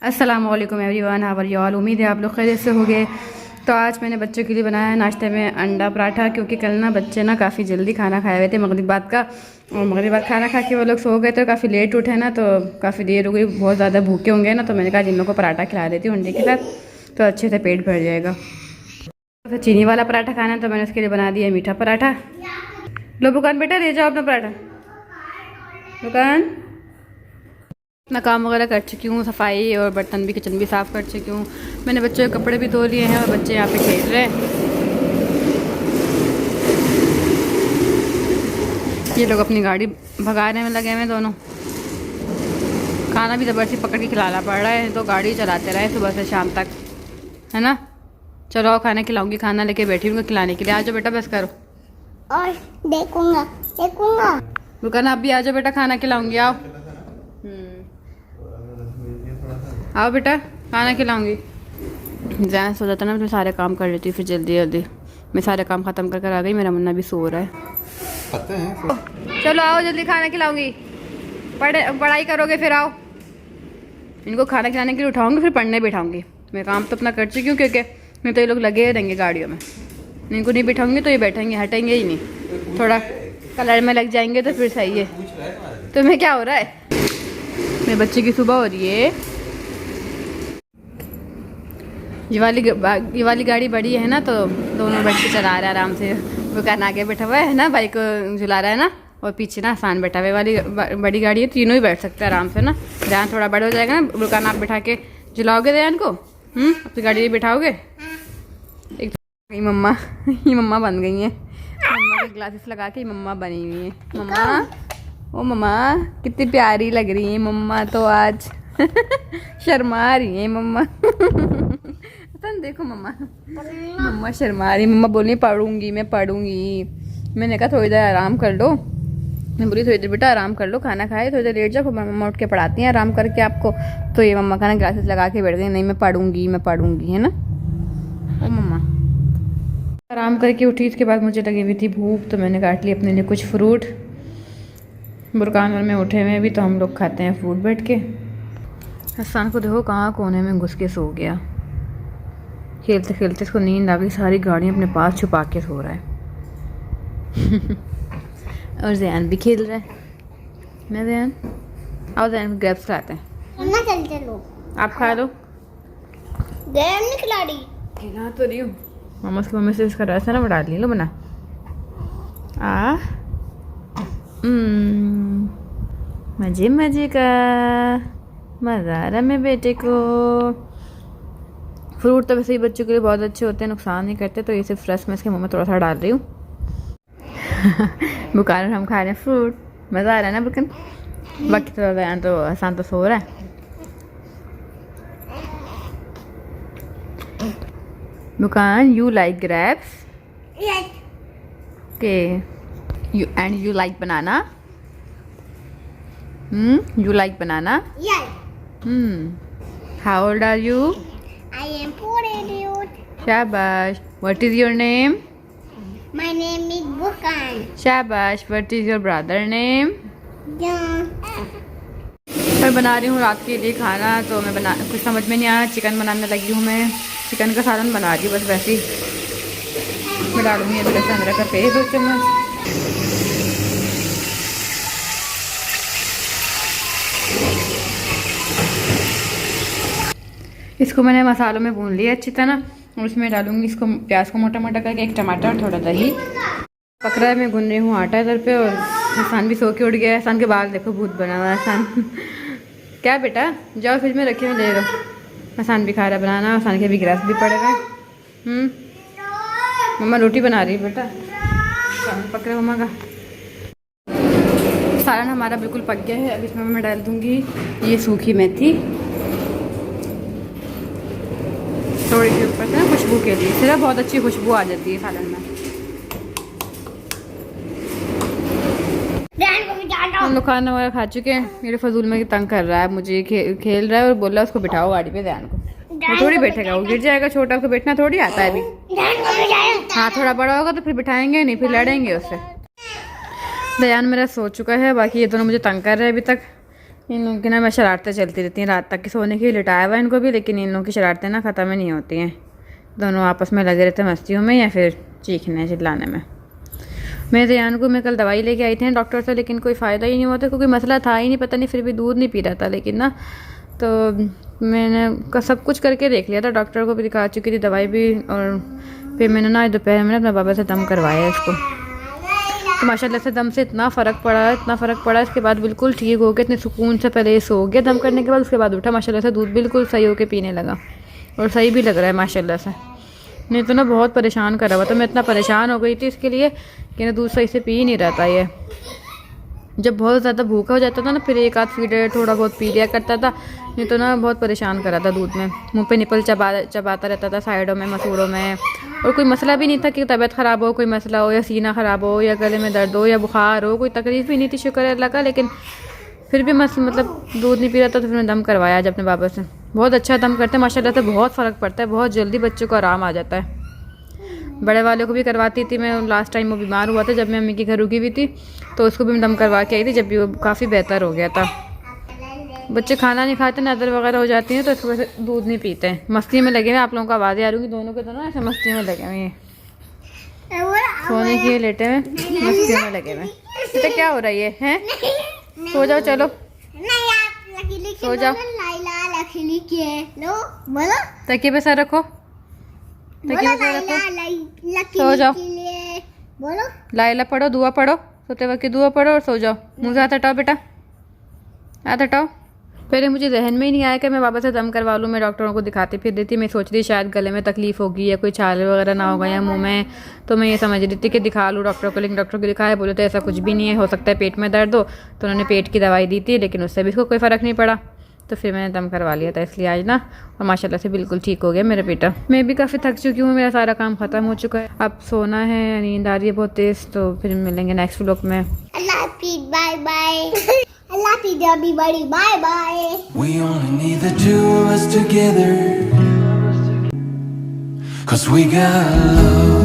अस्सलाम वालेकुम everyone, how are you all. उम्मीद है आप लोग खैरियत से होंगे। तो आज मैंने बच्चों के लिए बनाया नाश्ते में अंडा पराठा, क्योंकि कल ना बच्चे ना काफ़ी जल्दी खाना खाए हुए थे मगरिब बाद का, और मगरिब बाद खाना खा के वो लोग सो गए थे, काफ़ी लेट उठे ना, तो काफ़ी देर हो गई, बहुत ज़्यादा भूखे होंगे ना, तो मैंने कहा जिन लोगों को पराठा खिला देती हूँ अंडे के साथ, तो अच्छे से पेट भर जाएगा। तो चीनी वाला पराठा खाना है तो मैंने उसके लिए बना दिया मीठा पराठा। लो बुकान बेटा, दे जाओ अपना पराठा। दुकान मैं काम वगैरह कर चुकी हूँ, सफाई और बर्तन भी, किचन भी साफ़ कर चुकी हूँ। मैंने बच्चों के कपड़े भी धो लिए हैं और बच्चे यहाँ पे खेल रहे हैं। ये लोग अपनी गाड़ी भगाने में लगे हुए हैं दोनों। खाना भी ज़बरदस्ती पकड़ के खिलाना पड़ रहा है, तो गाड़ी चलाते रहे सुबह से शाम तक, है ना। चलो आओ खाना खिलाऊंगी, खाना लेके बैठी हूँ खिलाने के लिए। आ जाओ बेटा, बस करो और देखूंगा रुका ना, आप भी आ जाओ बेटा, खाना खिलाऊंगी। आओ आओ बेटा, खाना खिलाऊंगी। जैन सो जाता ना, मैं सारे काम कर लेती फिर जल्दी जल्दी। मैं सारे काम ख़त्म कर आ गई, मेरा मुन्ना भी सो रहा है। पता है चलो आओ जल्दी, खाना खिलाऊंगी। पढ़ाई करोगे फिर आओ। इनको खाना खिलाने के लिए उठाऊंगी, फिर पढ़ने बैठाऊंगी। मैं काम तो अपना कर चुकी हूँ, क्योंकि नहीं तो ये लोग लगे रहेंगे गाड़ियों में। इनको नहीं बैठाऊंगी तो ये बैठेंगे, हटेंगे ही नहीं। थोड़ा कलर में लग जाएंगे तो फिर सही है। तुम्हें क्या हो रहा है? मेरे बच्चे की सुबह हो रही है। ये वाली गाड़ी बड़ी है ना, तो दोनों बैठ के चला रहा है आराम से। वो कहना आगे बैठा हुआ है ना, बाइक को झुला रहा है ना, और पीछे ना आसान बैठा हुआ है। वाली बड़ी गाड़ी है, तीनों ही बैठ सकते हैं आराम से ना। ध्यान थोड़ा बड़ा हो जाएगा ना, रुकान आप बैठा के झुलाओगे ध्यान को। अपनी गाड़ी में बैठाओगे। एक ये मम्मा बन गई है। मम्मा के ग्लासेस लगा के मम्मा बनी हुई है। मम्मा, ओ मम्मा कितनी प्यारी लग रही है मम्मा तो आज। शर्मा रही है मम्मा। देखो मम्मा शर्मा रही। मम्मा बोली पढ़ूंगी, मैं पढ़ूंगी। मैंने कहा थोड़ी देर आराम कर लो। मैं बोली थोड़ी देर बेटा आराम कर लो, खाना खाए थोड़ी देर लेट जाओ, मम्मा उठ के पढ़ाती हैं आराम करके आपको। तो ये मम्मा का ना ग्लासेस लगा के बैठ गई, नहीं मैं पढ़ूंगी, है ना। ओ मम्मा आराम करके उठी। इसके बाद मुझे लगी हुई थी भूख, तो मैंने काट ली अपने लिए कुछ फ्रूट। बुरकान और में उठे हुए भी, तो हम लोग खाते हैं फ्रूट बैठ के। हसन को देखो कहाँ कोने में घुस के सो गया। खेलते खेलते इसको नींद आ गई, सारी गाड़ियाँ अपने पास छुपा के सो रहा है। और जैन भी खेल रहा है। मैं जैन, आओ जैन ग्रेप्स खाते हैं। चलो आप खा लो। नहीं खिला तो रही हूँ। मम्मा से मम्मी से इसका रस है ना, बना ली लो बना। मजे मजे का मज़ा आ रहा है बेटे को। फ्रूट तो वैसे ही बच्चों के लिए बहुत अच्छे होते हैं, नुकसान नहीं करते। तो ये सिर्फ रस में इसके मुँह में थोड़ा सा डाल रही हूँ। बुकान हम खा रहे हैं फ्रूट, मज़ा आ रहा है ना बुकन। बाकी तो यहाँ तो आसान तो सो रहा है। बुकान you like grapes? Okay. You like banana? You like banana? How old are you? I am 4 years. शाबाश। What is your name? My name is Bukan. शाबाश। What is your brother name? John. मैं बना रही हूँ रात के लिए खाना, तो मैं कुछ समझ में नहीं आया। चिकन बनाने लगी हूँ मैं, चिकन का सालन बना रही हूँ बस वैसे ही। मैं डालूँगी अभी लहसुन अदरक का पेस्ट 2 चम्मच। इसको मैंने मसालों में भून लिया अच्छी तरह, और उसमें डालूंगी इसको प्याज को मोटा मोटा करके, एक टमाटर और थोड़ा दही। पक रहा है, मैं गूंद रही हूँ आटा इधर पे। और हसन भी सो के उठ गया है। हसन के बाल देखो भूत बना हुआ है हसन। क्या बेटा, जाओ फ्रिज में रखे हुए ले लो। हसन भी खा रहा है बनाना, हसन के भी गिलास भी पड़ेगा। मम्मा रोटी बना रही है बेटा, पक रहा है मम्मा का। सालन हमारा बिल्कुल पक गया है। अब इसमें मैं डाल दूँगी ये सूखी मेथी थोड़ी सी ऊपर से ना, खुशबू के लिए। सिर्फ बहुत अच्छी खुशबू आ जाती है सालन में। हम लोग खाना वगैरह खा चुके हैं। मेरे फजूल में तंग कर रहा है मुझे, खेल रहा है और बोल रहा है उसको बिठाओ गाड़ी पे। ध्यान को वो थोड़ी बैठेगा, वो गिर जाएगा। छोटा को बैठना थोड़ी आता है अभी। हाँ थोड़ा बड़ा होगा तो फिर बिठाएंगे नहीं, फिर लड़ेंगे उससे। दयान मेरा सो चुका है, बाकी ये दोनों मुझे तंग कर रहे हैं अभी तक। इन लोगों की ना मैं शरारतें चलती रहती हैं रात तक, कि सोने के लिए लिटाया हुआ इनको भी, लेकिन इन लोगों की शरारतें ना ख़त्म ही नहीं होती हैं। दोनों आपस में लगे रहते हैं मस्तियों में या फिर चीखने चिल्लाने में। मैं रेयान को मैं कल दवाई लेके आई थी डॉक्टर से, लेकिन कोई फ़ायदा ही नहीं हुआ था, क्योंकि मसला था ही नहीं, पता नहीं फिर भी दूध नहीं पी रहा था। लेकिन ना तो मैंने सब कुछ करके देख लिया था, डॉक्टर को भी दिखा चुकी थी, दवाई भी, और फिर मैंने ना दोपहर में अपने बाबा से दम करवाया इसको, तो माशाल्लाह से दम से इतना फ़र्क पड़ा, इसके बाद बिल्कुल ठीक हो गया, इतने सुकून से। पहले ये सो गया दम करने के बाद, उसके बाद उठा माशाल्लाह से, दूध बिल्कुल सही होके पीने लगा और सही भी लग रहा है माशाल्लाह से। नहीं तो ना बहुत परेशान करा हुआ था, मैं इतना परेशान हो गई थी इसके लिए कि ना दूध सही से पी ही नहीं रहता ये। जब बहुत ज़्यादा भूखा हो जाता था ना, फिर एक आध फीड थोड़ा बहुत पी लिया करता था, नहीं तो ना बहुत परेशान करा था दूध में। मुंह पे निपल चबाता रहता था, साइडों में, मसूड़ों में, और कोई मसला भी नहीं था कि तबीयत ख़राब हो, कोई मसला हो, या सीना ख़राब हो, या गले में दर्द हो, या बुखार हो, कोई तकलीफ़ भी नहीं थी, शुक्र है अल्लाह का। लेकिन फिर भी मतलब दूध नहीं पी रहा था, तो फिर मैं दम करवाया आज अपने बाबा से। बहुत अच्छा दम करते हैं माशाल्लाह से, बहुत फ़र्क पड़ता है, बहुत जल्दी बच्चों को आराम आ जाता है। बड़े वाले को भी करवाती थी मैं, लास्ट टाइम वो बीमार हुआ था जब मैं अम्मी के घर रुकी हुई थी, तो उसको भी मैं दम करवा के आई थी, जब भी वो काफ़ी बेहतर हो गया था। बच्चे खाना नहीं खाते, नज़र वगैरह हो जाती हैं, तो इस वजह से दूध नहीं पीते हैं। मस्ती में लगे हुए, आप लोगों को आवाज़ें आ रही होंगी, दोनों के दोनों ऐसे मस्ती में लगे हुए हैं, सोने के लिए लेटे हुए मस्ती में लगे हुए। तो क्या हो रही है सो जाओ, चलो सो जाओ, तकिए पे सर रखो, तकिए पे सर रखो, सो जाओ। बोलो लाइला पढ़ो, दुआ पढ़ो, सोते वक्त की दुआ पढ़ो और सो जाओ। मुँह से हाथ हटाओ बेटा, हाथ हटाओ। पहले मुझे जहन में ही नहीं आया कि मैं बाबा से दम करवा लूँ, मैं डॉक्टरों को दिखाती फिर रही थी। मैं सोच रही शायद गले में तकलीफ़ होगी या कोई छाले वगैरह ना होगा या मुंह में, तो मैं ये समझ रही थी कि दिखा लूँ डॉक्टर को। लेकिन डॉक्टर को दिखाया, बोले तो ऐसा कुछ भी नहीं है, हो सकता है पेट में दर्द हो, तो उन्होंने पेट की दवाई दी थी, लेकिन उससे भी इसको कोई फ़र्क नहीं पड़ा, तो फिर मैंने दम करवा लिया था इसलिए आज ना, और माशाल्लाह से बिल्कुल ठीक हो गया मेरा बेटा। मैं भी काफ़ी थक चुकी हूँ, मेरा सारा काम ख़त्म हो चुका है, अब सोना है, नींद आ रही है बहुत तेज़। तो फिर मिलेंगे नेक्स्ट व्लॉग में। अल्लाह हाफिज़, बाय बाय। अल्लाह हाफिज़ everybody, bye bye. We only need the two of us together, 'cause we got love.